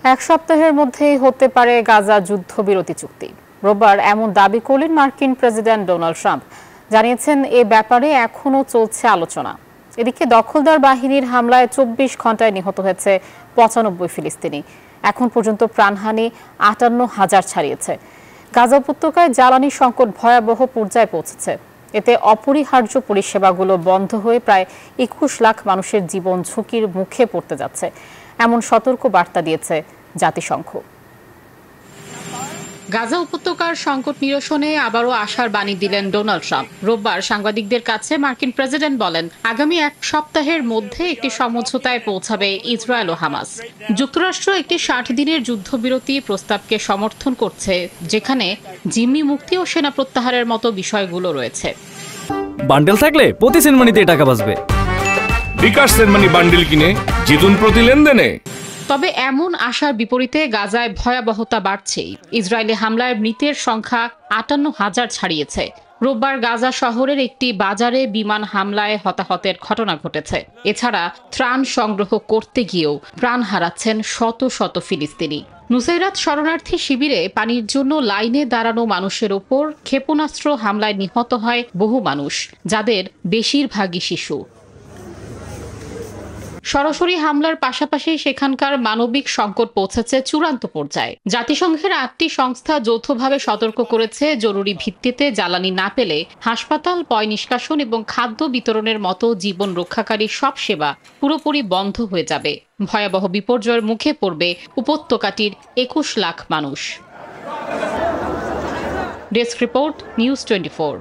এক সপ্তাহের মধ্যেই হতে পারে গাজা যুদ্ধবিরতি চুক্তি। রোববার এমন দাবি করলেন মার্কিন প্রেসিডেন্ট ডোনাল্ড ট্রাম্প। জানিয়েছেন এ ব্যাপারে এখনও চলছে আলোচনা। এদিকে দখলদার বাহিনীর হামলায় 24 ঘন্টায় নিহত হয়েছে 95 ফিলিস্তিনি। এখন পর্যন্ত প্রাণহানি 58,000 ছাড়িয়েছে। গাজা উপত্যকায় জ্বালানি সংকট ভয়াবহ পর্যায়ে পৌঁছেছে। এতে অপরিহার্য পরিষেবাগুলো বন্ধ হয়ে প্রায় 21 লাখ মানুষের জীবন ঝুঁকির মুখে পড়তে যাচ্ছে, এমন সতর্ক বার্তা দিয়েছে জাতিসংঘ। গাজা উপত্যকার সংকট নিরসনে আবারও আশার বাণী দিলেন ডোনাল্ড ট্রাম্প। রোববার সাংবাদিকদের কাছে মার্কিন প্রেসিডেন্ট বলেন, আগামী এক সপ্তাহের মধ্যে একটি সমঝোতায় পৌঁছাবে ইসরায়েল ও হামাস। যুক্তরাষ্ট্র একটি 60 দিনের যুদ্ধবিরতি প্রস্তাবকে সমর্থন করছে, যেখানে জিম্মি মুক্তি ও সেনা প্রত্যাহারের মতো বিষয়গুলো রয়েছে। বান্ডেল থাকলে প্রতি সেনমানিতে টাকা বাঁচবে। বিকাশ সেনমানি বান্ডেল কিনে জিতুন প্রতি লেনদেনে। তবে এমন আশার বিপরীতে গাজায় ভয়াবহতা বাড়ছেই। ইসরায়েলি হামলায় মৃতের সংখ্যা 58,000 ছাড়িয়েছে। রোববার গাজা শহরের একটি বাজারে বিমান হামলায় হতাহতের ঘটনা ঘটেছে। এছাড়া ত্রাণ সংগ্রহ করতে গিয়েও প্রাণ হারাচ্ছেন শত শত ফিলিস্তিনি। নুসাইরাত শরণার্থী শিবিরে পানির জন্য লাইনে দাঁড়ানো মানুষের ওপর ক্ষেপণাস্ত্র হামলায় নিহত হয় বহু মানুষ, যাদের বেশিরভাগই শিশু। সরাসরি হামলার পাশাপাশি সেখানকার মানবিক সংকট পৌঁছেছে চূড়ান্ত পর্যায়ে। জাতিসংঘের 8টি সংস্থা যৌথভাবে সতর্ক করেছে, জরুরি ভিত্তিতে জ্বালানি না পেলে হাসপাতাল, পয় নিষ্কাশন এবং খাদ্য বিতরণের মতো জীবন রক্ষাকারী সব সেবা পুরোপুরি বন্ধ হয়ে যাবে। ভয়াবহ বিপর্যয়ের মুখে পড়বে উপত্যকাটির 21 লাখ মানুষ। Desk report, news 24।